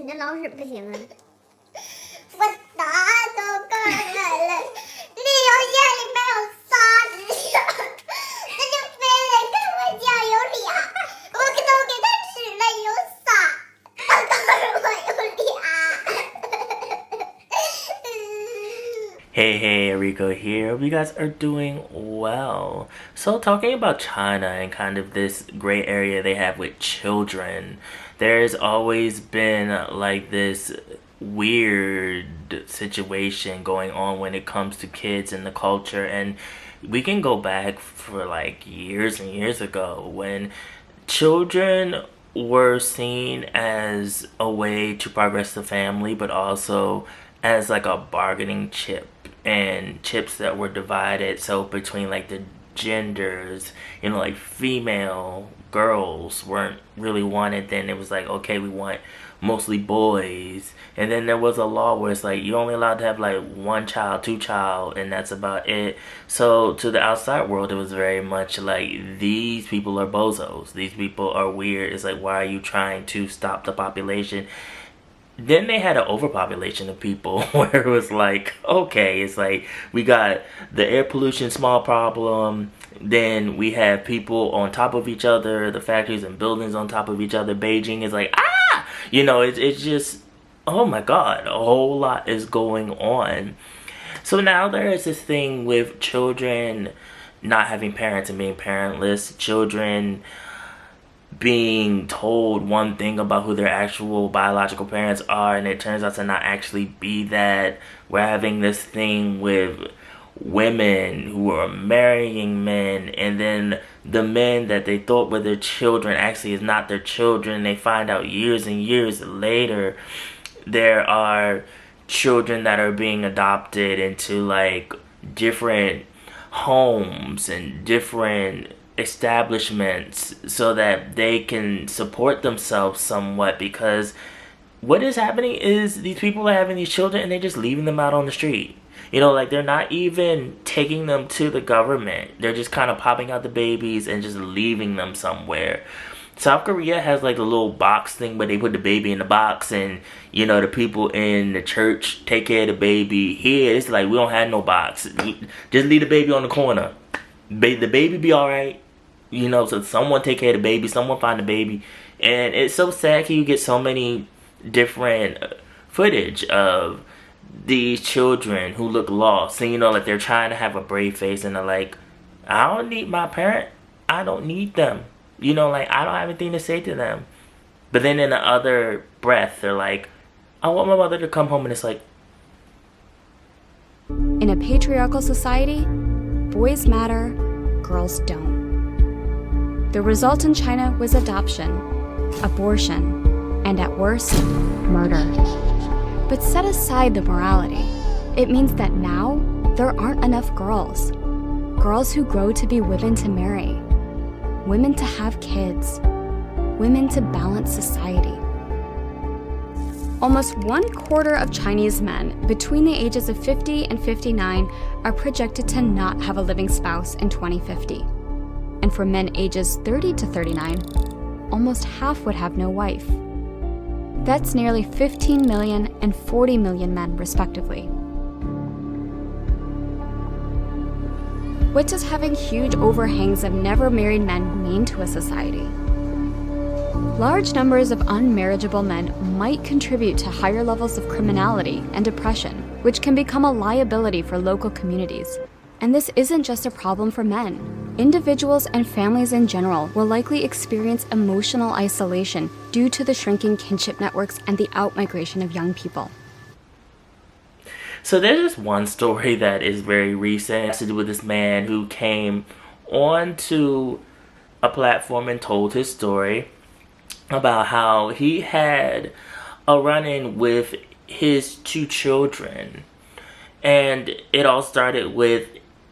你的老师不行啊！我啥都干完了，那邮件里面有3只，他就非得跟我讲有俩，我都给他指了有3，他告诉我有俩。Hey, Rico here. Hope you guys are doing well. So talking about China and kind of this gray area they have with children, there's always been like this weird situation going on when it comes to kids and the culture, and we can go back for like years and years ago when children were seen as a way to progress the family, but also as like a bargaining chip, and chips that were divided so between like the genders, like female girls weren't really wanted. Then it was like, okay, we want mostly boys, and then there was a law where it's like you're only allowed to have like 1 child, 2 child, and that's about it. So to the outside world, it was very much like, these people are bozos, these people are weird. It's like, why are you trying to stop the population? Then they had an overpopulation of people where it was like, okay, it's like we got the air pollution small problem, then we have people on top of each other, the factories and buildings on top of each other. Beijing is like, it's just, oh my god, a whole lot is going on. So now there is this thing with children not having parents and being parentless, children being told one thing about who their actual biological parents are, and it turns out to not actually be that. We're having this thing with women who are marrying men, and then the men that they thought were their children actually is not their children. They find out years and years later there are children that are being adopted into like different homes and different establishments so that they can support themselves somewhat, because what is happening is these people are having these children and they're just leaving them out on the street. Like they're not even taking them to the government. They're just kind of popping out the babies and just leaving them somewhere. South Korea has like a little box thing where they put the baby in the box, and the people in the church take care of the baby. Here it's like, we don't have no box. Just leave the baby on the corner. The baby be alright. So someone take care of the baby, someone find the baby. And it's so sad, you get so many different footage of these children who look lost, and like they're trying to have a brave face, and they're like, I don't need my parent, I don't need them, like I don't have anything to say to them. But then in the other breath they're like, I want my mother to come home. And it's like, in a patriarchal society, boys matter, girls don't. The result in China was adoption, abortion, and at worst, murder. But set aside the morality. It means that now there aren't enough girls. Girls who grow to be women to marry, women to have kids, women to balance society. Almost 1/4 of Chinese men between the ages of 50 and 59 are projected to not have a living spouse in 2050. And for men ages 30 to 39, almost half would have no wife. That's nearly 15 million and 40 million men, respectively. What does having huge overhangs of never married men mean to a society? Large numbers of unmarriageable men might contribute to higher levels of criminality and depression, which can become a liability for local communities. And this isn't just a problem for men. Individuals and families in general will likely experience emotional isolation due to the shrinking kinship networks and the outmigration of young people. So there's just one story that is very recent. It has to do with this man who came onto a platform and told his story about how he had a run-in with his 2 children. And it all started with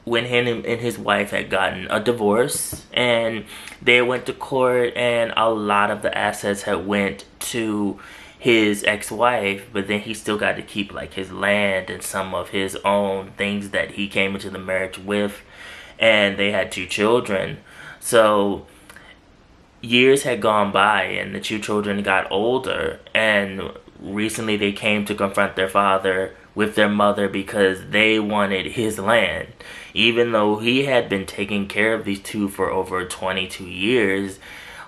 when him and his wife had gotten a divorce, and they went to court, and a lot of the assets had went to his ex-wife, but then he still got to keep like his land and some of his own things that he came into the marriage with. And they had 2 children. So years had gone by and the 2 children got older, and recently they came to confront their father with their mother because they wanted his land. Even though he had been taking care of these two for over 22 years,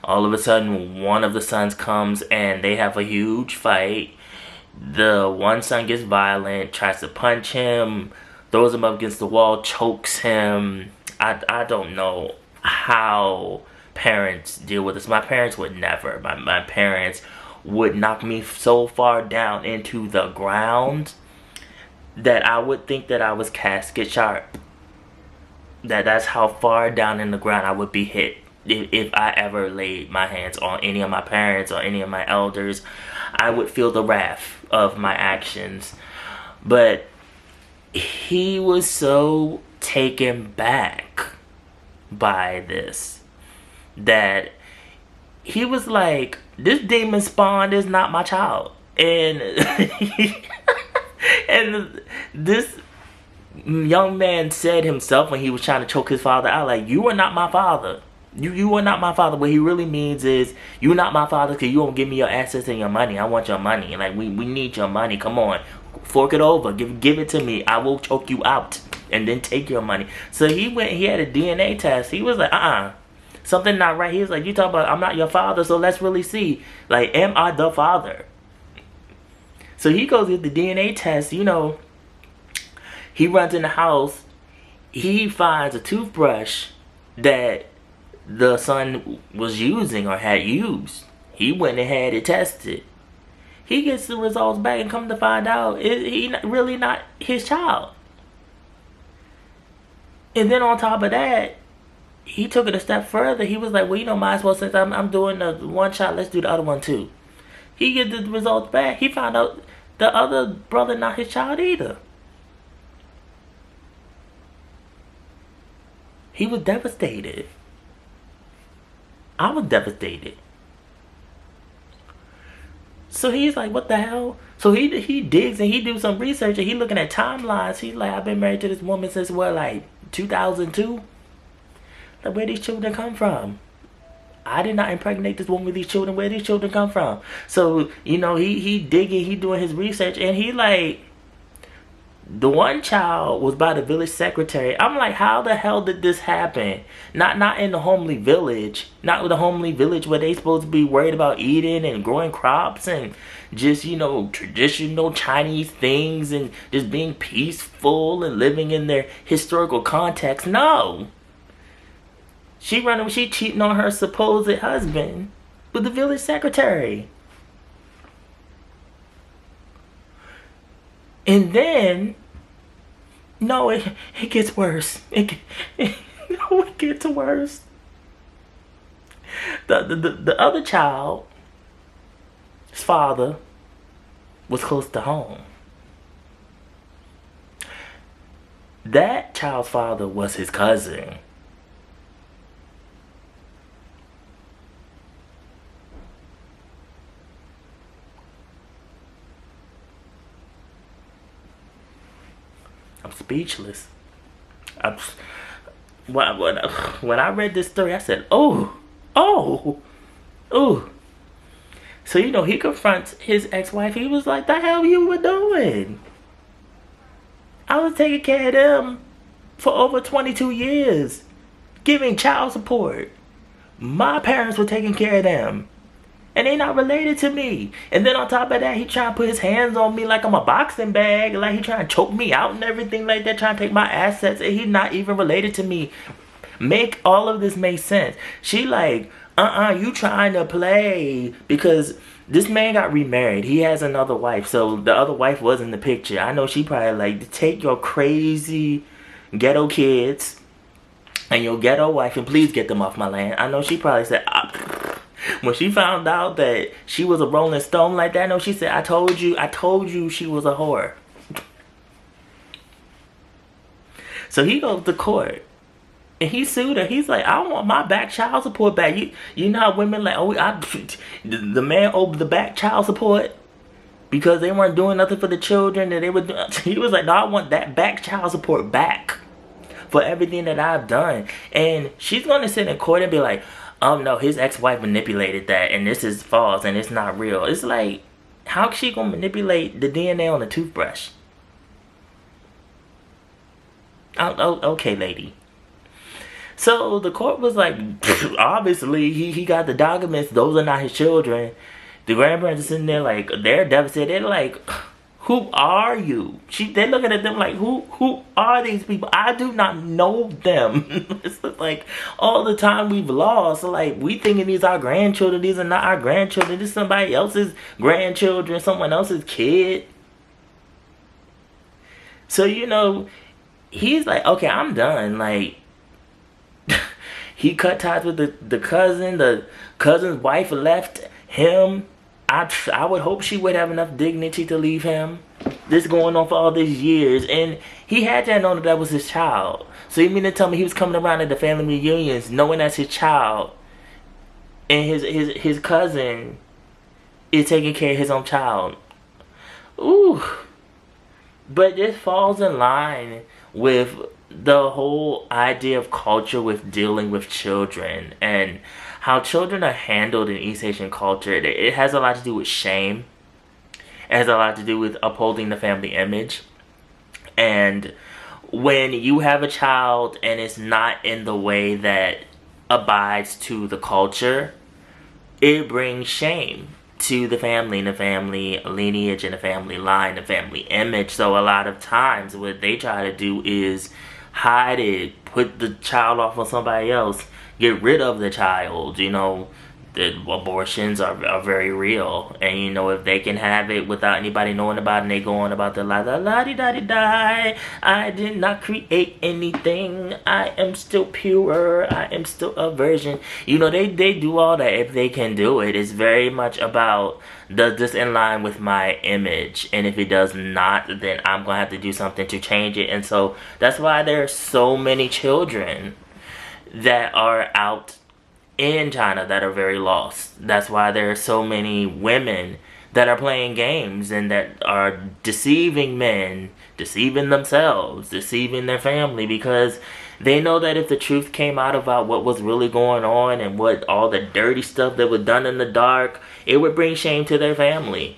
all of a sudden one of the sons comes and they have a huge fight. The one son gets violent, tries to punch him, throws him up against the wall, chokes him. I don't know how parents deal with this. My parents would never. My parents would knock me so far down into the ground that I would think that I was casket sharp. That's how far down in the ground I would be hit if I ever laid my hands on any of my parents or any of my elders. I would feel the wrath of my actions. But he was so taken back by this that he was like, this demon spawn is not my child. And and this young man said himself when he was trying to choke his father out, like, you are not my father. You are not my father. What he really means is, you're not my father because you won't give me your assets and your money. I want your money. Like, we need your money. Come on. Fork it over. Give it to me. I will choke you out and then take your money. So he had a DNA test. He was like, something not right. He was like, you talking about I'm not your father, so let's really see. Like, am I the father? So he goes get the DNA test. You know, he runs in the house. He finds a toothbrush that the son was using or had used. He went and had it tested. He gets the results back and come to find out he really not his child. And then on top of that, he took it a step further. He was like, well, you know, might as well, since I'm doing the one shot, let's do the other one too. He gets the results back. He found out the other brother not his child either. He was devastated. I was devastated. So he's like, what the hell? So he digs and he do some research and he looking at timelines. He's like, I've been married to this woman since what, like 2002? Like, where these children come from? I did not impregnate this woman with these children. Where these children come from? So, you know, he digging, he doing his research, and he like, the one child was by the village secretary. I'm like, how the hell did this happen? Not in the homely village. Not with the homely village where they supposed to be worried about eating and growing crops and just, you know, traditional Chinese things and just being peaceful and living in their historical context. No. She cheating on her supposed husband with the village secretary. And then, no, it gets worse. It gets worse. The other child's father was close to home. That child's father was his cousin. I'm speechless. When I read this story, I said, oh. So, you know, he confronts his ex-wife. He was like, the hell you were doing? I was taking care of them for over 22 years, giving child support. My parents were taking care of them. And they not related to me. And then on top of that, he trying to put his hands on me like I'm a boxing bag. Like he trying to choke me out and everything like that. Trying to take my assets. And he not even related to me. Make all of this make sense. She like, you trying to play. Because this man got remarried. He has another wife. So the other wife was in the picture. I know she probably like, take your crazy ghetto kids and your ghetto wife and please get them off my land. I know she probably said, when she found out that she was a Rolling Stone like that, no, she said, I told you she was a whore. So he goes to court. And he sued her. He's like, I want my back child support back. You know how women like, the man owed the back child support because they weren't doing nothing for the children that they were doing. He was like, no, I want that back child support back for everything that I've done. And she's going to sit in court and be like, no, his ex-wife manipulated that and this is false and it's not real. It's like, How's she gonna manipulate the DNA on a toothbrush? Oh, okay, lady. So the court was like, obviously he got the documents. Those are not his children. The grandparents are sitting there like they're devastated. They're like, who are you? They're looking at them like, who are these people? I do not know them. It's like all the time we've lost. Like we thinking these are our grandchildren. These are not our grandchildren. This is somebody else's grandchildren, someone else's kid. So he's like, okay, I'm done. Like he cut ties with the cousin. The cousin's wife left him. I would hope she would have enough dignity to leave him. This going on for all these years, and he had to have known that was his child. So you mean to tell me he was coming around at the family reunions knowing that's his child, and his cousin is taking care of his own child? Ooh. But this falls in line with the whole idea of culture with dealing with children and how children are handled in East Asian culture. It has a lot to do with shame. It has a lot to do with upholding the family image. And when you have a child and it's not in the way that abides to the culture, it brings shame to the family and the family lineage and the family line, the family image. So a lot of times what they try to do is hide it, put the child off on somebody else, get rid of the child. The abortions are very real, and if they can have it without anybody knowing about it, and they go on about their life, la-di-da-di-di, I did not create anything, I am still pure, I am still a virgin. They do all that if they can do it. It's very much about, does this in line with my image? And if it does not, then I'm gonna have to do something to change it. And so that's why there are so many children that are out in China that are very lost. That's why there are so many women that are playing games and that are deceiving men, deceiving themselves, deceiving their family, because they know that if the truth came out about what was really going on and what all the dirty stuff that was done in the dark, it would bring shame to their family.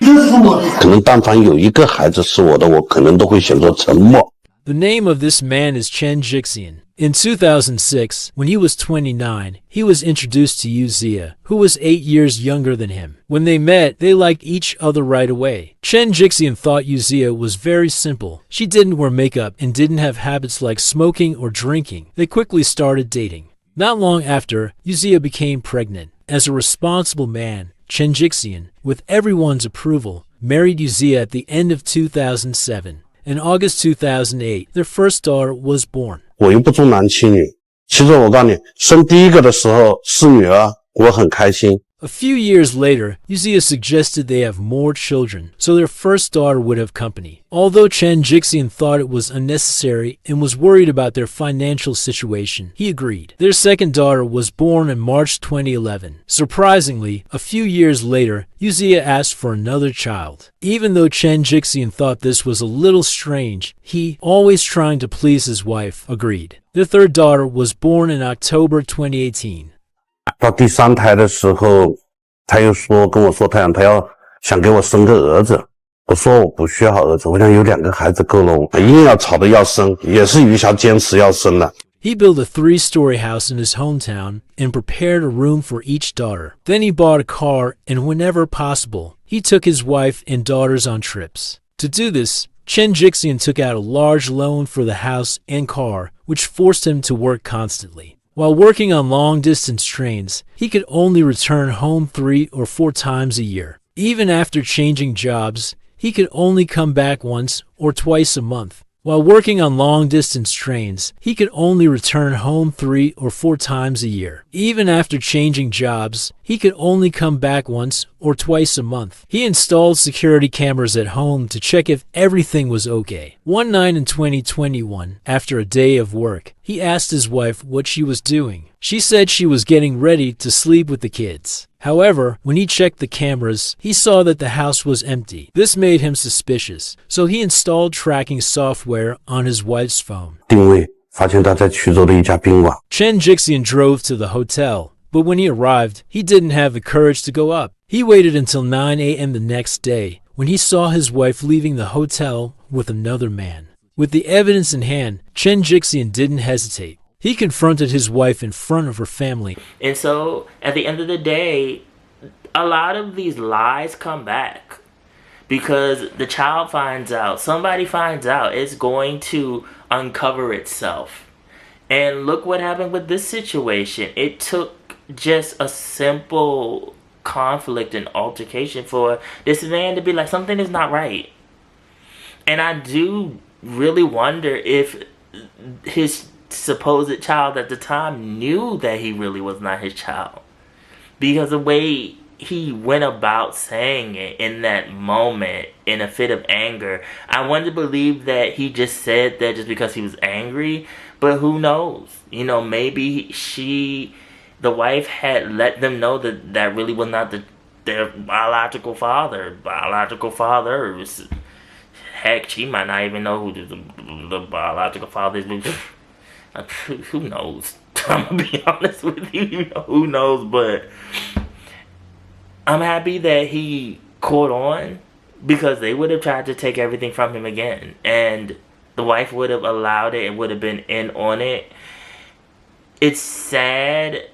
The name of this man is Chen Jixian. In 2006, when he was 29, he was introduced to Yu Zia, who was 8 years younger than him. When they met, they liked each other right away. Chen Jixian thought Yu Zia was very simple. She didn't wear makeup and didn't have habits like smoking or drinking. They quickly started dating. Not long after, Yu Zia became pregnant. As a responsible man, Chen Jixian, with everyone's approval, married Yu Zia at the end of 2007. In August 2008, their first daughter was born. 我又不重男轻女，其实我告诉你，生第一个的时候是女儿，我很开心。 A few years later, Yu Zia suggested they have more children, so their first daughter would have company. Although Chen Jixian thought it was unnecessary and was worried about their financial situation, he agreed. Their second daughter was born in March 2011. Surprisingly, a few years later, Yu Zia asked for another child. Even though Chen Jixian thought this was a little strange, he, always trying to please his wife, agreed. Their third daughter was born in October 2018. 到第三胎的时候，他又跟我说他想给我生个儿子。我说我不需要儿子，我想有2个孩子够了。我硬要吵着要生，也是于小坚持要生的。 He built a 3-story house in his hometown and prepared a room for each daughter. Then he bought a car, and whenever possible, he took his wife and daughters on trips. To do this, Chen Jixian took out a large loan for the house and car, which forced him to work constantly. While working on long-distance trains, he could only return home 3 or 4 times a year. Even after changing jobs, he could only come back once or twice a month. While working on long-distance trains, he could only return home 3 or 4 times a year. Even after changing jobs, he could only come back once or twice a month. He installed security cameras at home to check if everything was okay. One night in 2021, after a day of work, he asked his wife what she was doing. She said she was getting ready to sleep with the kids. However, when he checked the cameras, he saw that the house was empty. This made him suspicious, so he installed tracking software on his wife's phone. 定位发现他在衢州的一家宾馆。 Chen Jixian drove to the hotel, But when he arrived, he didn't have the courage to go up. He waited until 9 a.m. the next day, when he saw his wife leaving the hotel with another man. With the evidence in hand, Chen Jixian didn't hesitate. He confronted his wife in front of her family. And so, at the end of the day, a lot of these lies come back. Because the child finds out, somebody finds out, it's going to uncover itself. And look what happened with this situation. It took just a simple conflict and altercation for this man to be like, something is not right. And I do really wonder if his supposed child at the time knew that he really was not his child. Because the way he went about saying it in that moment, in a fit of anger, I want to believe that he just said that just because he was angry. But who knows? You know, maybe the wife had let them know that that really was not their biological father. Biological fathers. Heck, she might not even know who the biological father is. Who knows? I'm going to be honest with you. Who knows? But I'm happy that he caught on, because they would have tried to take everything from him again. And the wife would have allowed it and would have been in on it. It's sad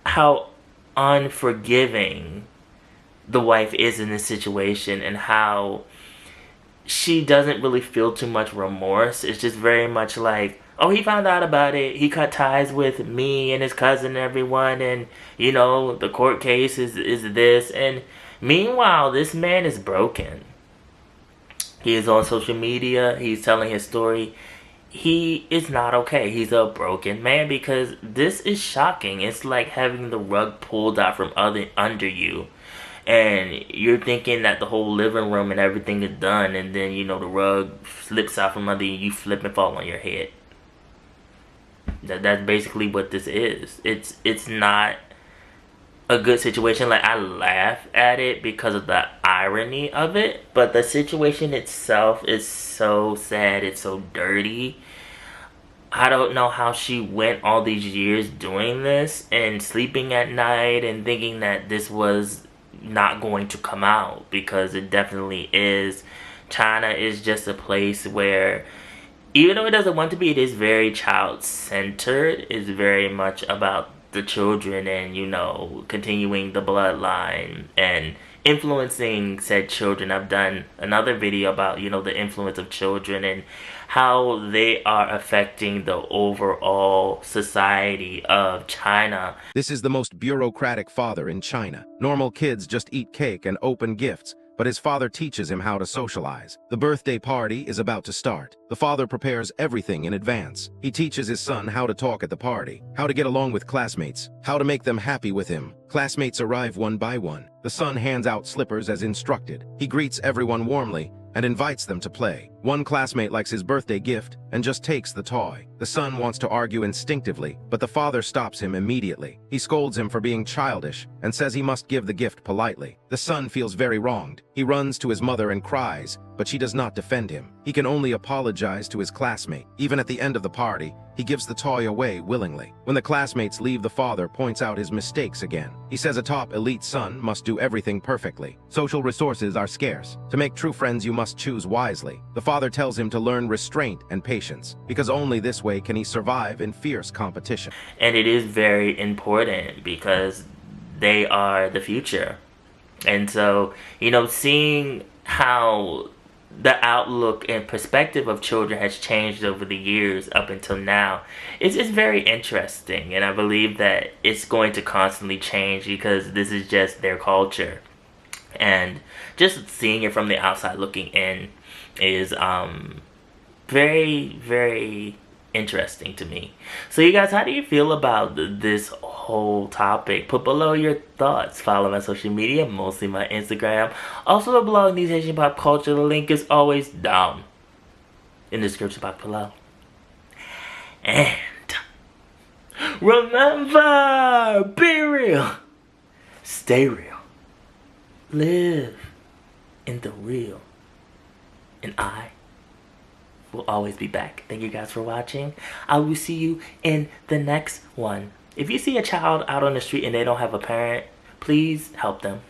how unforgiving the wife is in this situation, and how she doesn't really feel too much remorse. It's just very much like, oh, he found out about it. He cut ties with me and his cousin and everyone. And, you know, the court case is this. And meanwhile, this man is broken. He is on social media. He's telling his story. He is not okay. He's a broken man, because this is shocking. It's like having the rug pulled out from under you. And you're thinking that the whole living room and everything is done. And then, you know, the rug slips out from under you. You flip and fall on your head. That's basically what this is. It's not a good situation. Like, I laugh at it because of the irony of it, but the situation itself is so sad. It's so dirty. I don't know how she went all these years doing this and sleeping at night and thinking that this was not going to come out, because it definitely is. China is just a place where, even though it doesn't want to be, it is very child-centered. It's very much about the children and, you know, continuing the bloodline and influencing said children. I've done another video about, you know, the influence of children and how they are affecting the overall society of China. This is the most bureaucratic father in China. Normal kids just eat cake and open gifts, but his father teaches him how to socialize. The birthday party is about to start. The father prepares everything in advance. He teaches his son how to talk at the party, how to get along with classmates, how to make them happy with him. Classmates arrive one by one. The son hands out slippers as instructed. He greets everyone warmly and invites them to play. One classmate likes his birthday gift and just takes the toy. The son wants to argue instinctively, but the father stops him immediately. He scolds him for being childish and says he must give the gift politely. The son feels very wronged. He runs to his mother and cries, but she does not defend him. He can only apologize to his classmate. Even at the end of the party, he gives the toy away willingly. When the classmates leave, the father points out his mistakes again. He says a top elite son must do everything perfectly. Social resources are scarce. To make true friends, you must choose wisely. The father tells him to learn restraint and patience, because only this way can he survive in fierce competition. And it is very important, because they are the future. And so, you know, seeing how the outlook and perspective of children has changed over the years up until now, it's very interesting. And I believe that it's going to constantly change, because this is just their culture. And just seeing it from the outside looking in is very, very interesting to me. So you guys, how do you feel about this whole topic? Put below your thoughts. Follow my social media, mostly my Instagram. Also the blog, These Asian Pop Culture. The link is always down in the description box below. And remember, be real, stay real, live in the real, and I will always be back. Thank you guys for watching. I will see you in the next one. If you see a child out on the street and they don't have a parent, please help them.